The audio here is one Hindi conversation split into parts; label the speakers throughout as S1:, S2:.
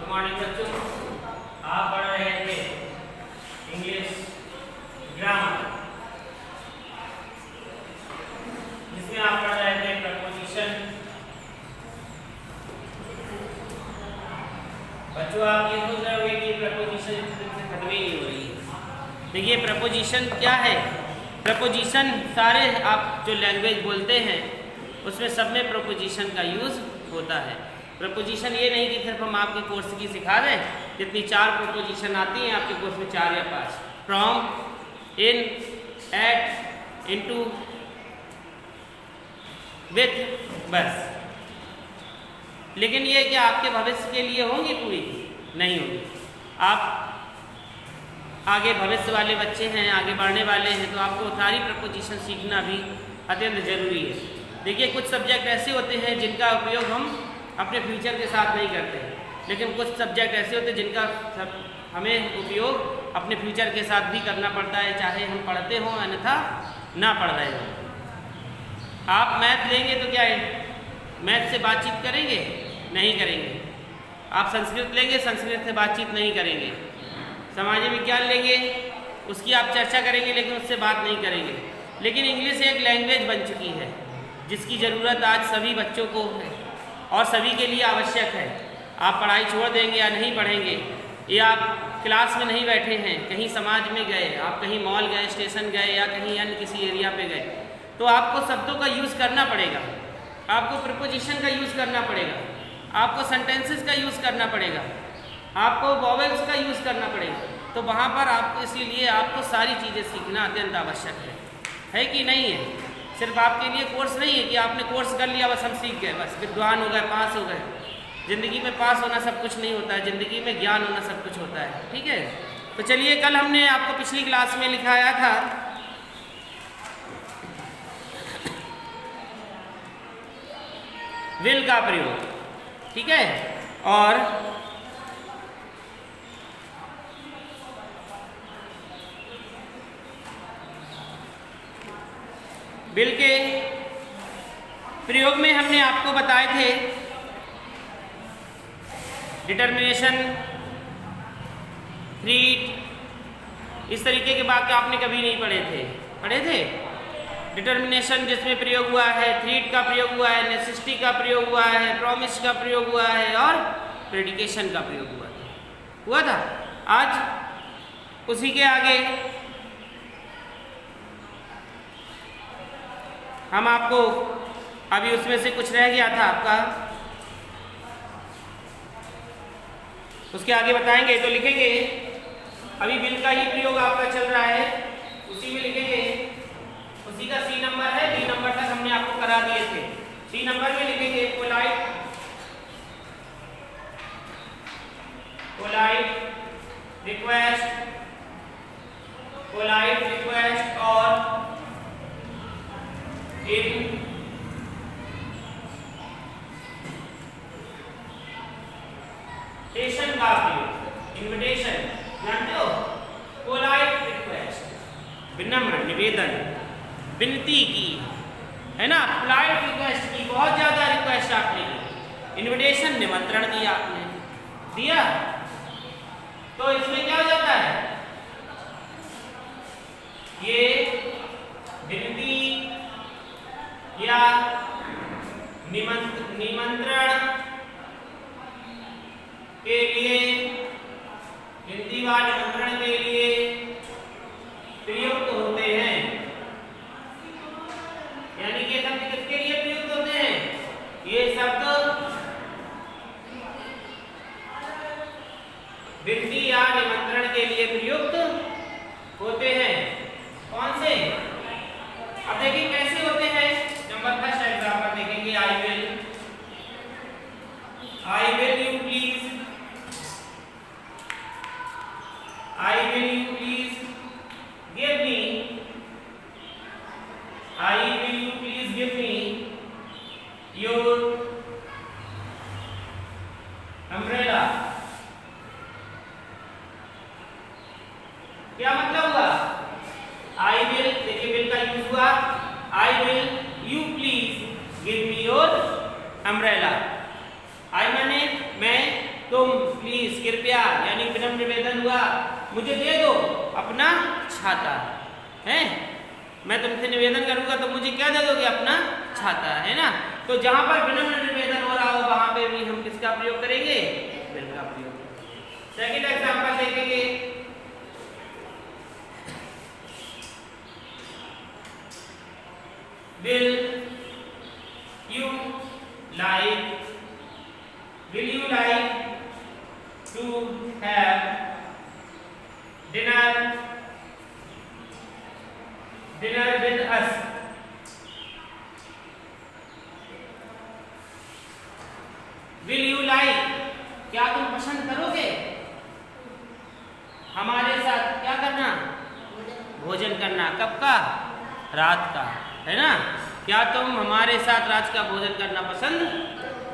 S1: मॉर्निंग बच्चों, आप पढ़ रहे थे इंग्लिश ग्रामर, जिसमें आप पढ़ रहे थे प्रपोजिशन। बच्चों, आप ये सोच रहे होंगे कि प्रपोजिशन खत्म ही नहीं हो रही है। देखिए, प्रपोजिशन क्या है? प्रपोजिशन सारे आप जो लैंग्वेज बोलते हैं उसमें सब में प्रपोजिशन का यूज़ होता है। प्रपोजिशन ये नहीं कि सिर्फ हम आपके कोर्स की सिखा दें, जितनी 4 प्रपोजिशन आती हैं आपके कोर्स में 4 या 5, from, in, at, into, with, बस। लेकिन ये क्या आपके भविष्य के लिए होंगी? पूरी नहीं होगी। आप आगे भविष्य वाले बच्चे हैं, आगे बढ़ने वाले हैं, तो आपको सारी प्रपोजिशन सीखना भी अत्यंत जरूरी है। देखिए, कुछ सब्जेक्ट ऐसे होते हैं जिनका उपयोग हम अपने फ्यूचर के साथ नहीं करते, लेकिन कुछ सब्जेक्ट ऐसे होते हैं जिनका हमें उपयोग अपने फ्यूचर के साथ भी करना पड़ता है, चाहे हम पढ़ते हों अन्यथा ना पढ़ रहे हों। आप मैथ लेंगे तो क्या है, मैथ से बातचीत करेंगे? नहीं करेंगे। आप संस्कृत लेंगे, संस्कृत से बातचीत नहीं करेंगे। सामाजिक विज्ञान लेंगे, उसकी आप चर्चा करेंगे, लेकिन उससे बात नहीं करेंगे। लेकिन इंग्लिश एक लैंग्वेज बन चुकी है जिसकी ज़रूरत आज सभी बच्चों को है और सभी के लिए आवश्यक है। आप पढ़ाई छोड़ देंगे या नहीं पढ़ेंगे, या आप क्लास में नहीं बैठे हैं, कहीं समाज में गए, आप कहीं मॉल गए, स्टेशन गए, या कहीं अन्य किसी एरिया पे गए, तो आपको शब्दों का यूज़ करना पड़ेगा, आपको प्रीपोजिशन का यूज़ करना पड़ेगा, आपको सेंटेंसेस का यूज़ करना पड़ेगा, आपको वॉवेल्स का यूज़ करना पड़ेगा। तो वहाँ पर आपको, इसीलिए आपको सारी चीज़ें सीखना अत्यंत आवश्यक है कि नहीं है? सिर्फ आपके लिए कोर्स नहीं है कि आपने कोर्स कर लिया बस हम सीख गए, बस विद्वान हो गए, पास हो गए। ज़िंदगी में पास होना सब कुछ नहीं होता है, ज़िंदगी में ज्ञान होना सब कुछ होता है। ठीक है, तो चलिए, कल हमने आपको पिछली क्लास में लिखाया था विल का प्रयोग, ठीक है, और विल के प्रयोग में हमने आपको बताए थे डिटर्मिनेशन, थ्रीट, इस तरीके के वाक्य आपने कभी नहीं पढ़े थे? डिटर्मिनेशन जिसमें प्रयोग हुआ है, थ्रीट का प्रयोग हुआ है, नेसेसिटी का प्रयोग हुआ है, प्रॉमिस का प्रयोग हुआ है और प्रेडिकेशन का प्रयोग हुआ था। आज उसी के आगे हम आपको, अभी उसमें से कुछ रह गया था आपका, उसके आगे बताएंगे। तो लिखेंगे, अभी विल का ही प्रयोग आपका चल रहा है, उसी में लिखेंगे, उसी का सी नंबर है, बी नंबर तक हमने आपको करा दिए थे। सी नंबर में लिखेंगे पोलाइट रिक्वेस्ट और इनविटेशन का प्रयोग। इनविटेशन जानते हो? पोलाइट रिक्वेस्ट, विनम्र निवेदन, विनती की, है ना? पोलाइट रिक्वेस्ट की, बहुत ज्यादा रिक्वेस्ट आपने की। इनविटेशन, निमंत्रण दिया आपने, दिया, तो इसमें क्या हो जाता है? ये विनती या निमंत्रण के लिए, विनती व निमंत्रण के लिए प्रयुक्त होते हैं। यानी कि शब्द किसके लिए प्रयुक्त होते हैं? ये शब्द विनती या निमंत्रण के लिए प्रयुक्त होते हैं। कौन से? अब देखिए कैसे होते हैं। नंबर फर्स्ट एग्जांपल देखेंगे, I will you please, I will you please give me, I will you please give me your umbrella। क्या मतलब हुआ? I will, देखिए will का यूज हुआ, I will you please give me your umbrella। I माने मैं, तुम, प्लीज कृपया यानी विनम्र निवेदन हुआ मुझे दे दो अपना छाता, है। मैं तुमसे निवेदन करूंगा तो मुझे क्या दे दोगे? अपना छाता, है ना। तो जहां पर विनम्र निवेदन हो रहा हो वहां पे भी हम किसका प्रयोग करेंगे? विल का प्रयोग। सेकंड एग्जांपल देखेंगे, will you like to have dinner with us? Will you like, क्या तुम पसंद करोगे हमारे साथ क्या करना? भोजन करना। कब का? रात का, है ना। क्या तुम हमारे साथ रात का भोजन करना पसंद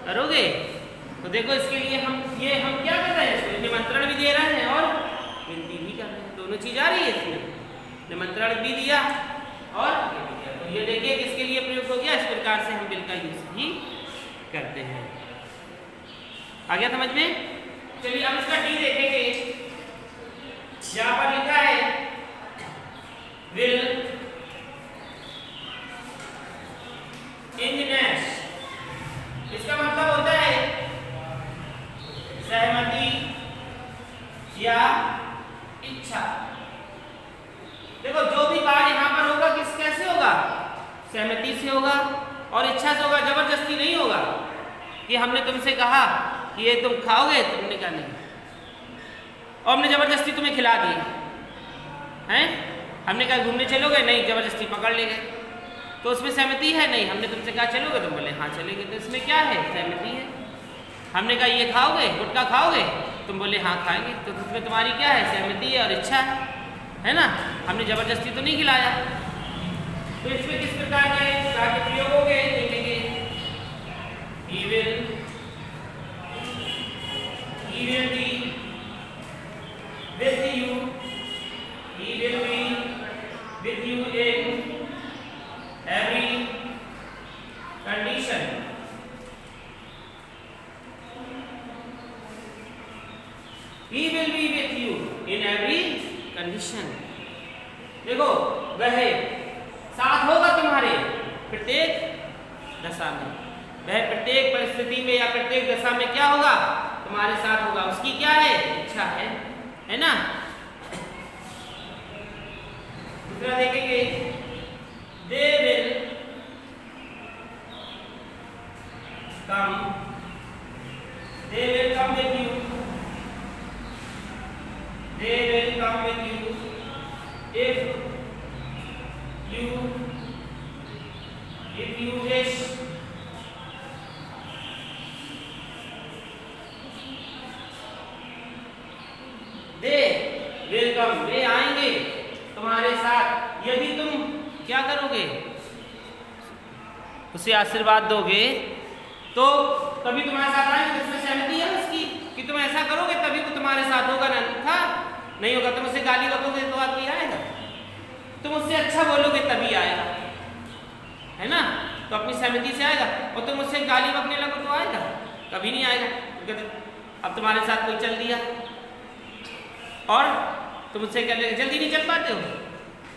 S1: करोगे? तो देखो इसके लिए हम क्या कर रहे हैं? इसमें निमंत्रण भी दे रहे हैं और विनती भी कर रहे हैं, दोनों चीज आ रही है इसमें। निमंत्रण भी दिया और ये भी दिया। तो ये देखिए किसके लिए प्रयोग हो गया। इस प्रकार से हम विल का यूज भी करते हैं। आ गया समझ में? चलिए अब इसका डी देखेंगे। यहां पर लिखा है विल इंजनेस, इसका मतलब होता है सहमति या इच्छा। देखो जो भी कार्य यहां पर होगा कैसे होगा? सहमति से होगा और इच्छा से होगा, जबरदस्ती नहीं होगा कि हमने तुमसे कहा कि ये तुम खाओगे, तुमने कहा नहीं, और हमने जबरदस्ती तुम्हें खिला दी, हैं। हमने कहा घूमने चलोगे, नहीं, जबरदस्ती पकड़ ले गए, तो उसमें सहमति है नहीं। हमने तुमसे कहा चलोगे, तुम बोले हाँ चलेंगे, तो इसमें क्या है? सहमति है। हमने कहा ये खाओगे, गुटखा खाओगे, तुम बोले हाँ खाएंगे, तो उसमें तुम्हारी क्या है? सहमति है और इच्छा है ना। हमने जबरदस्ती तो नहीं खिलाया। तो इसमें किस प्रकार के प्रयोग हो गए देखेंगे। He will be with you. He will be with you in every condition. He will be with you in every condition. देखो वह साथ होगा तुम्हारे प्रत्येक दशा में। वह प्रत्येक परिस्थिति में या प्रत्येक दशा में क्या होगा? तुम्हारे साथ होगा। उसकी क्या है? इच्छा है ना। दूसरा देखेंगे, they will come with you. They will come with you if you wish. They will come, वे आएंगे तुम्हारे साथ यदि तुम क्या करोगे? उसे आशीर्वाद दोगे तो तभी तुम्हारे साथ आएंगे। उसमें सहमति है उसकी कि तुम ऐसा करोगे तभी वो तुम्हारे साथ होगा, ना था नहीं होगा। तुम उसे गाली बकोगे तो आदमी आएगा? तुम उससे अच्छा बोलोगे तभी आएगा, है ना। तो अपनी सहमति से आएगा। और तुम उससे गाली बकने लगो तो आएगा? कभी नहीं आएगा। अब तुम्हारे साथ कोई चल दिया और तुम उससे क्या लगे, जल्दी नहीं चल पाते हो,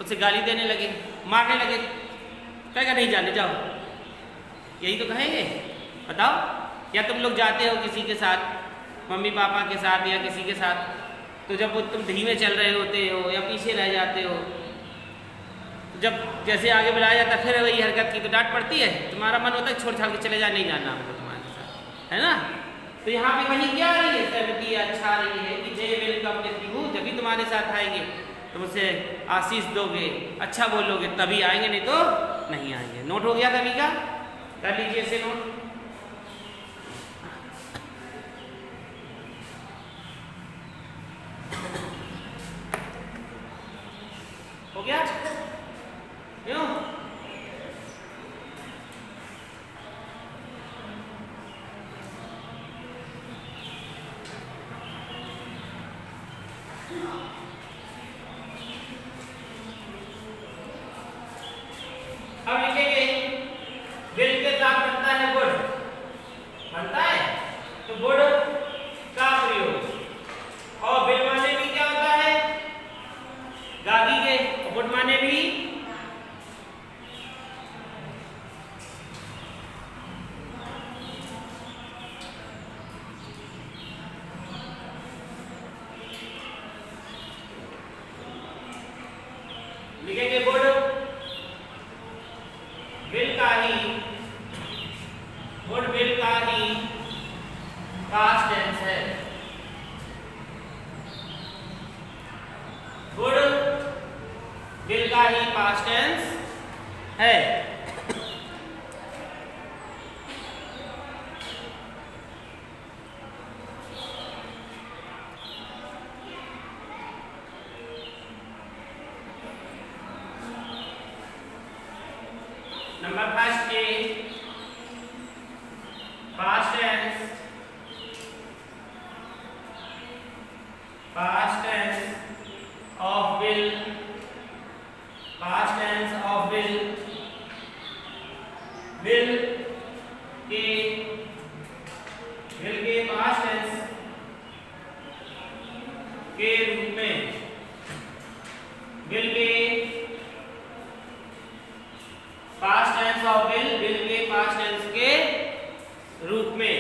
S1: उससे गाली देने लगे, मारने लगे, कहेगा नहीं जाने जाओ, यही तो कहेंगे। बताओ, या तुम लोग जाते हो किसी के साथ, मम्मी पापा के साथ या किसी के साथ, तो जब वो तुम धीमे चल रहे होते हो या पीछे रह जाते हो, तो जब जैसे आगे बुलाया जाता फिर वही हरकत की तो डांट पड़ती है। तुम्हारा मन होता है छोड़ छाड़ के चले जा, नहीं जाना हमको तुम्हारे साथ, है ना। तो यहाँ पे वही क्या आ रही है? सहमति अच्छा आ रही है कि जय वेलकम देती हूँ, जब भी तुम्हारे साथ आएंगे तुम उसे आशीष दोगे, अच्छा बोलोगे तभी आएंगे, नहीं तो नहीं आएंगे। नोट हो गया सभी का? कर लीजिए इसे नोट। हो गया? क्यों? अब लिखेंगे विल के साथ बनता है गुड। टेंस है। वुड विल का ही पास्ट टेंस है। Number first A past tense of will, past tense of will के पास्ट टेंस के रूप में, विल के पास्ट टेंस ऑफ विल के पास्ट टेंस के रूप में।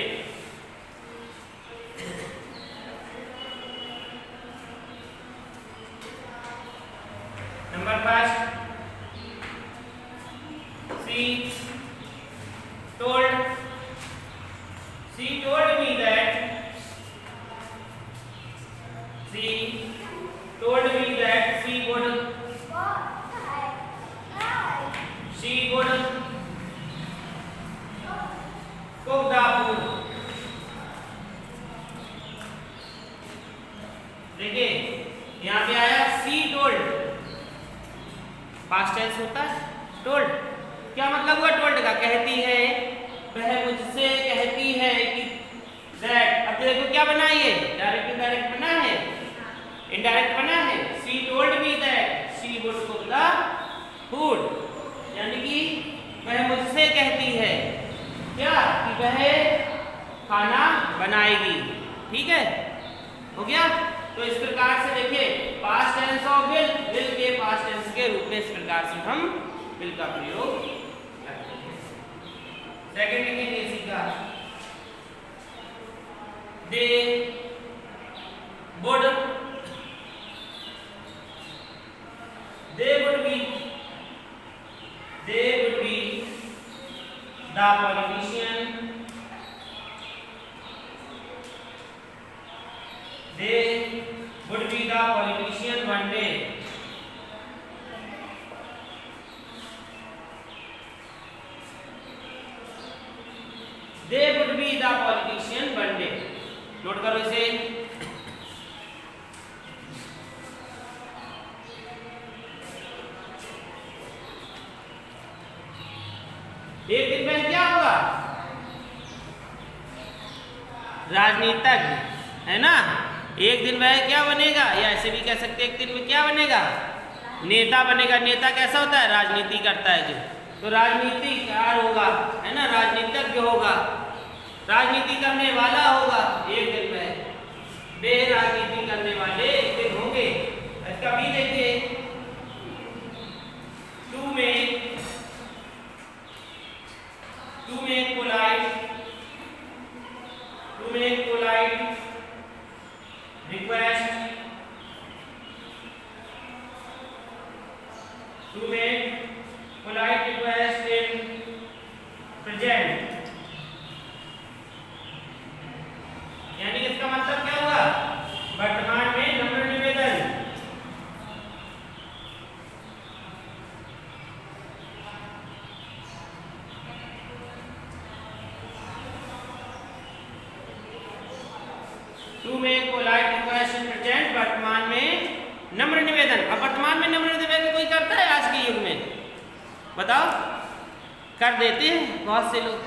S1: Number first C told me that she would cook the food। देखिए यहाँ पे आया सी टोल्ड, पास्ट टेंस होता है टोल्ड। क्या मतलब हुआ टोल्ड का? कहती है, वह मुझसे कहती है कि दैट। अब देखो क्या बना, ये डायरेक्ट इनडायरेक्ट बना है, इनडायरेक्ट बना है। सी told me that she would cook the food, यानी कि वह मुझसे कहती है क्या कि वह खाना बनाएगी। ठीक है, हो गया। तो इस प्रकार से देखिए पास्ट टेंस ऑफ विल के पास्ट टेंस के रूप में इस प्रकार से हम विल का प्रयोग करते हैं। सेकंड लिखेंगे इसी का, they would be the politician, they would be the politician one day। they would be the politician one day। Note करो इसे। एक दिन में क्या होगा? राजनीतिज्ञ, है ना। एक दिन वह क्या बनेगा, या ऐसे भी कह सकते हैं एक दिन में क्या बनेगा? नेता बनेगा। नेता कैसा होता है? राजनीति करता है जो, तो राजनीतिकार होगा, है ना, राजनीतिज्ञ होगा, राजनीति करने वाला होगा एक दिन में। वे राजनीति करने वाले एक दिन होंगे। इसका भी देखिए, to make polite request, to make polite request in present। यानी इसका मतलब क्या हुआ? वर्तमान में नम्र निवेदन। To make polite request in present, वर्तमान में नम्र निवेदन। अब वर्तमान में नम्र निवेदन कोई करता है आज के युग में? बताओ, कर देते हैं बहुत से लोग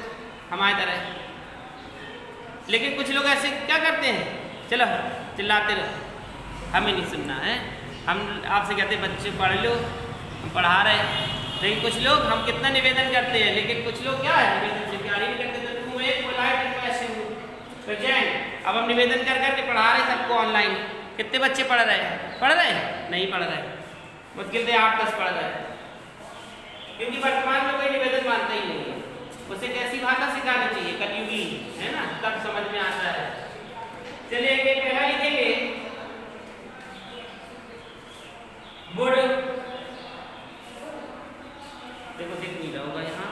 S1: हमारी तरह, लेकिन कुछ लोग ऐसे क्या करते हैं, चलो चिल्लाते रहो, हमें नहीं सुनना है। हम आपसे कहते हैं बच्चे पढ़ लो, हम पढ़ा रहे हैं, लेकिन कुछ लोग हम कितना निवेदन करते हैं, लेकिन कुछ लोग क्या है निवेदन से प्यार ही नहीं करते। तो तुम एक पोलाइट रिक्वेस्ट प्रेजेंट, अब हम निवेदन कर करके पढ़ा रहे सबको ऑनलाइन। कितने बच्चे पढ़ रहे हैं? पढ़ रहे हैं? नहीं पढ़ रहे, मुश्किल से 8-10 पढ़ रहे हैं, क्योंकि वर्तमान में कोई निवेदन मानता ही नहीं है। उसे कैसी भाषा सिखानी चाहिए? कलयुगी, है ना, तब समझ में आता है। चलिए एक पहला लिखेंगे, वुड, देखो दिख नहीं रहा होगा यहाँ,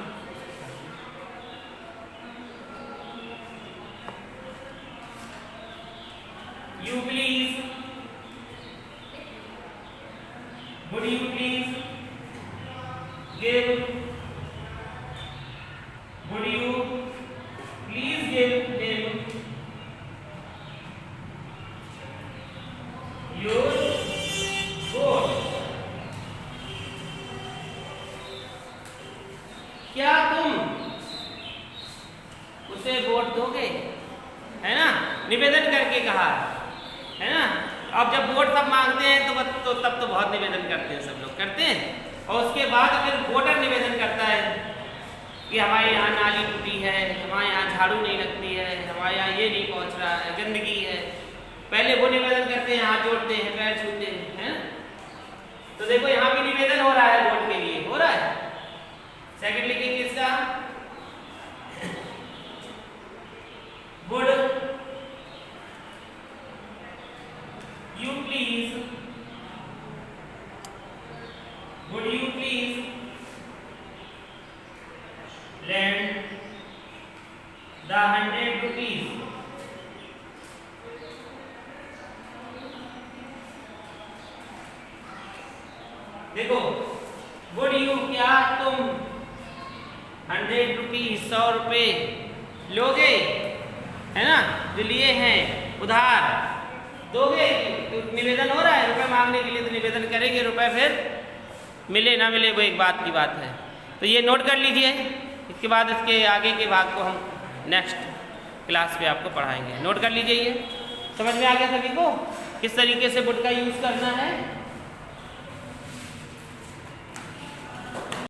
S1: you please, would you please give, would you please give him your vote? क्या तुम उसे वोट दोगे? है ना, निवेदन करके कहा है ना। अब जब वोट सब मांगते हैं तो तब तो बहुत निवेदन करते हैं, सब लोग करते हैं। और उसके बाद फिर वोटर निवेदन करता है कि हमारे यहाँ नाली टूटी है, हमारे यहाँ झाड़ू नहीं लगती है, हमारे यहाँ ये नहीं पहुँच रहा है, गंदगी है। पहले वो निवेदन करते हैं, हाथ जोड़ते हैं, पैर छूते हैं, है ना। तो देखो यहाँ भी निवेदन हो रहा है वोट के लिए, हो रहा है। सेकंड लिखेंगे इसका, would you please, would you please lend the 100 rupees? देखो, would you, क्या तुम 100 रुपीज, 100 रुपये लोगे, है ना, जो लिए हैं उधार दोगे? तो निवेदन हो रहा है रुपए मांगने के लिए, तो निवेदन करेंगे, रुपए फिर मिले ना मिले वो एक बात की बात है। तो ये नोट कर लीजिए, इसके बाद इसके आगे के भाग को हम नेक्स्ट क्लास पे आपको पढ़ाएंगे। नोट कर लीजिए, ये समझ में आ गया सभी को किस तरीके से वुड का यूज़ करना है।